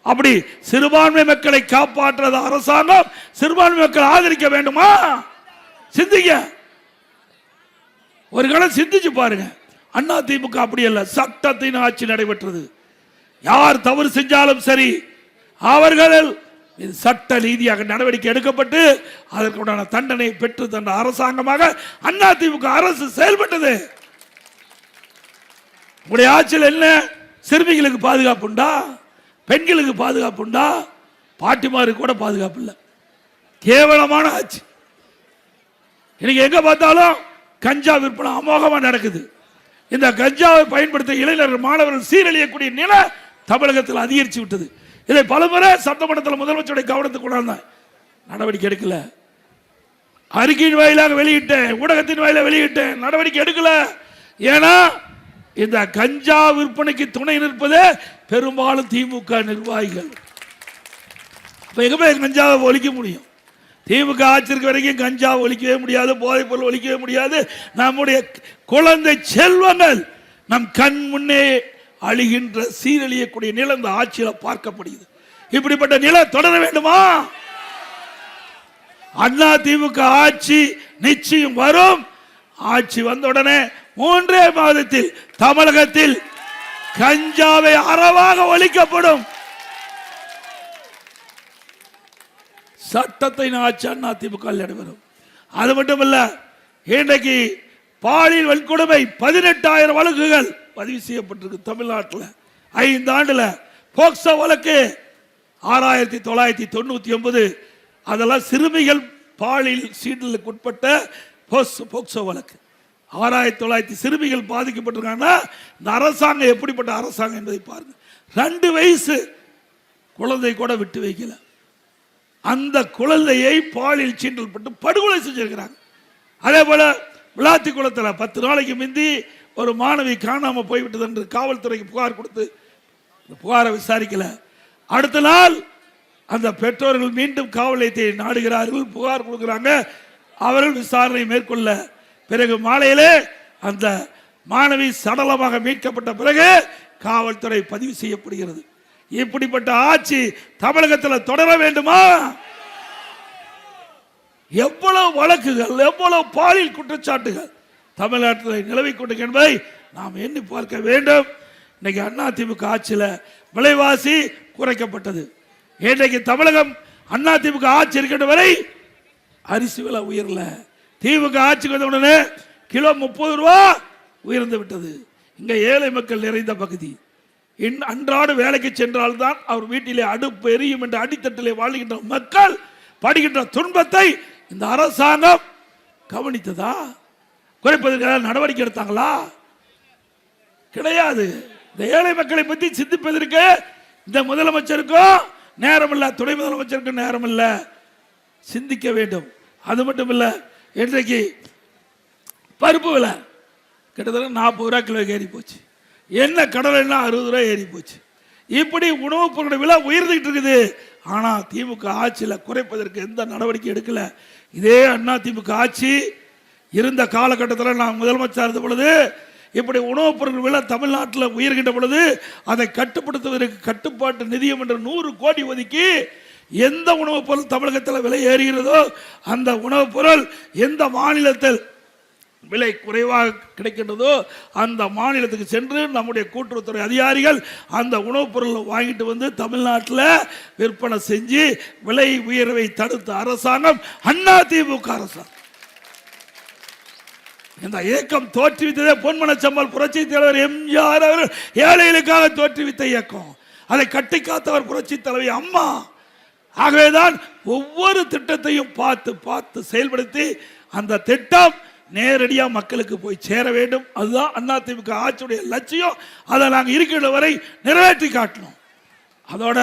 அப்படி சிறுபான்மை மக்களை காப்பாற்றது அரசாங்கம் சிறுபான்மை மக்கள் ஆதரிக்க வேண்டுமா? சிந்திக்க ஒரு காலம் சிந்திச்சு பாருங்க. அண்ணா திமுக அப்படி அல்ல, சட்டத்தின் ஆட்சி நடைபெற்றது. யார் தவறு செஞ்சாலும் சரி அவர்கள் சட்ட ரீதியாக நடவடிக்கை எடுக்கப்பட்டு அதற்குண்டான தண்டனை பெற்று தந்த அரசாங்கமாக அண்ணா திமுக அரசு செயல்பட்டது. உங்களுடைய ஆட்சியில் என்ன சிறுமிகளுக்கு பாதுகாப்பு உண்டா? பெண்களுக்கு பாதுகாப்பு உண்டா? பாட்டிமாருக்கு கூட பாதுகாப்பு இல்லை. கேவலமான ஆட்சி. இன்னைக்கு எங்க பார்த்தாலும் கஞ்சா விற்பனை அமோகமா நடக்குது. இந்த கஞ்சாவை பயன்படுத்த இளைஞர்கள் மாணவர்கள் சீரழியக்கூடிய நிலை தமிழகத்தில் அதிகரித்து விட்டது. இதை பலமுறை சட்டமன்றத்தில் முதலமைச்சருடைய கவனத்துக்கு கொண்டாந்தார், நடவடிக்கை எடுக்கல. அறிக்கையின் வாயிலாக வெளியிட்டேன், ஊடகத்தின் வாயிலாக வெளியிட்டேன், நடவடிக்கை எடுக்கல. ஏன்னா இந்த கஞ்சா விற்பனைக்கு துணை நிற்பதே பெரும்பாலும் திமுக நிர்வாகிகள். கஞ்சாவை ஒழிக்க முடியும்? திமுக ஆட்சிக்கு வரைக்கும் கஞ்சாவை ஒழிக்கவே முடியாது, போதைப் பொருள் ஒழிக்கவே முடியாது. நம்முடைய குழந்தை செல்வங்கள் நம் கண் முன்னே அழிகின்ற சீரழியக்கூடிய நிலை இந்த ஆட்சியில் பார்க்கப்படுகிறது. இப்படிப்பட்ட நிலை தொடர வேண்டுமா? அண்ணா திமுக ஆட்சி நிச்சயம் வரும். ஆட்சி வந்தவுடனே 3 மாதத்தில் தமிழகத்தில் கஞ்சாவை அறவாக ஒழிக்கப்படும். சட்டத்தின் ஆட்சி அண்ணா திமுக நடைபெறும். அது மட்டுமல்ல, இன்றைக்கு பாலியல் வன்கொடுமை 18,000 வழக்குகள் பதிவு செய்யப்பட்டிருக்கு தமிழ்நாட்டில். 5 ஆண்டுல போக்சோ வழக்கு 6,999. அதெல்லாம் சிறுமிகள் பாலியல் சீண்டலுக்கு உட்பட்ட போக்சோ வழக்கு. 6,900 சிறுமிகள் பாதிக்கப்பட்டிருக்காங்கன்னா இந்த அரசாங்கம் எப்படிப்பட்ட அரசாங்கம் என்பதை பாருங்க. 2 வயசு குழந்தை கூட விட்டு வைக்கல. அந்த குழந்தையை பாலியல் சீண்டல் பட்டு படுகொலை செஞ்சிருக்கிறாங்க. அதே போல விளாத்தி குளத்தில் 10 நாளைக்கு முந்தி ஒரு மாணவி காணாம போய்விட்டது என்று காவல்துறைக்கு புகார் கொடுத்து புகாரை விசாரிக்கல. அடுத்த நாள் அந்த பெற்றோர்கள் மீண்டும் காவல் நிலையத்தை நாடுகிறார்கள், புகார் கொடுக்கிறாங்க. அவர்கள் விசாரணை மேற்கொள்ள பிறகு மாலையிலே அந்த மாணவி சடலமாக மீட்கப்பட்ட பிறகு காவல்துறை பதிவு செய்யப்படுகிறது. இப்படிப்பட்ட ஆட்சி தமிழகத்தில் தொடர வேண்டுமா? எவ்வளவு வழக்குகள், எவ்வளவு பாலியல் குற்றச்சாட்டுகள் தமிழ்நாட்டில் நிலவிக் கொண்டு என்பதை நாம் எண்ணி பார்க்க வேண்டும். இன்னைக்கு அண்ணா திமுக ஆட்சியில் விலைவாசி குறைக்கப்பட்டது. இன்றைக்கு தமிழகம் அண்ணா திமுக ஆட்சி இருக்கின்ற வரை அரிசி விலை உயரல. திமுக ஆட்சிக்கு வந்த உடனே கிலோ 30 ரூபா உயர்ந்து விட்டது. இங்க ஏழை மக்கள் நிறைந்த பகுதி. அன்றாட வேலைக்கு சென்றால்தான் அவர் வீட்டிலே அடுப்பு எரியும் என்ற அடித்தட்டிலே வாழ்கின்ற மக்கள் படுகின்ற துன்பத்தை இந்த அரசாங்கம் கவனித்ததா? குறைப்பதற்காக நடவடிக்கை எடுத்தாங்களா? கிடையாது. இந்த ஏழை மக்களை பற்றி சிந்திப்பதற்கு இந்த முதலமைச்சருக்கும் நேரம் இல்ல, துணை முதலமைச்சருக்கும் நேரம் இல்ல. சிந்திக்க வேண்டும். அது மட்டும் இல்ல, இன்றைக்கு பருப்பு விலை கிட்டத்தட்ட 40 ரூபா கிலோ ஏறி போச்சு. என்ன கடலைன்னா 60 ரூபாய் ஏறி போச்சு. இப்படி உணவுப் பொருட்கள் விலை உயர்ந்துகிட்டு இருக்குது. ஆனால் திமுக ஆட்சியில் குறைப்பதற்கு எந்த நடவடிக்கை எடுக்கல. இதே அண்ணா திமுக ஆட்சி இருந்த காலகட்டத்தில் நான் முதலமைச்சர் இருந்த பொழுது இப்படி உணவுப் பொருட்கள் விலை தமிழ்நாட்டில் உயர்கின்ற பொழுது அதை கட்டுப்படுத்துவதற்கு கட்டுப்பாட்டு நிதியம் என்ற 100 கோடி ஒதுக்கி எந்த உணவுப் பொருள் தமிழகத்தில் விலை ஏறுகிறதோ அந்த உணவுப் பொருள் எந்த மாநிலத்தில் விலை குறைவாக கிடைக்கின்றதோ அந்த மாநிலத்துக்கு சென்று நம்முடைய கூட்டுறவுத்துறை அதிகாரிகள் அந்த உணவுப் பொருளை வாங்கிட்டு வந்து தமிழ்நாட்டில் விற்பனை செஞ்சு விலை உயர்வை தடுத்த அரசாங்கம் அண்ணா திமுக அரசாங்கம். இந்த இயக்கம் தோற்றுவித்ததே பொன்மனச்சம்மல் புரட்சி தலைவர் எம்ஜிஆர் அவர்கள் ஏழைகளுக்காக தோற்றுவித்த இயக்கம். அதை கட்டி காத்தவர் புரட்சி தலைவி அம்மா. ஆகவேதான் ஒவ்வொரு திட்டத்தையும் பார்த்து பார்த்து செயல்படுத்தி அந்த திட்டம் நேரடியாக மக்களுக்கு போய் சேர வேண்டும். அதுதான் அதிமுக ஆட்சியுடைய லட்சியம். அதை நாங்கள் இருக்கின்ற வரை நிறைவேற்றி காட்டணும். அதோட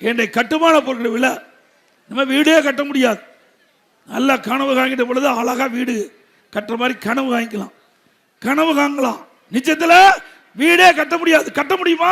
என்னை கட்டுமான பொருட்கள் விலை நம்ம வீடே கட்ட முடியாது. நல்ல கனவு வாங்கிட்ட பொழுது அழகா வீடு கட்டுற மாதிரி கனவு வாங்கிக்கலாம், கனவு வாங்கலாம். நிச்சயத்தில் வீடே கட்ட முடியாது. கட்ட முடியுமா?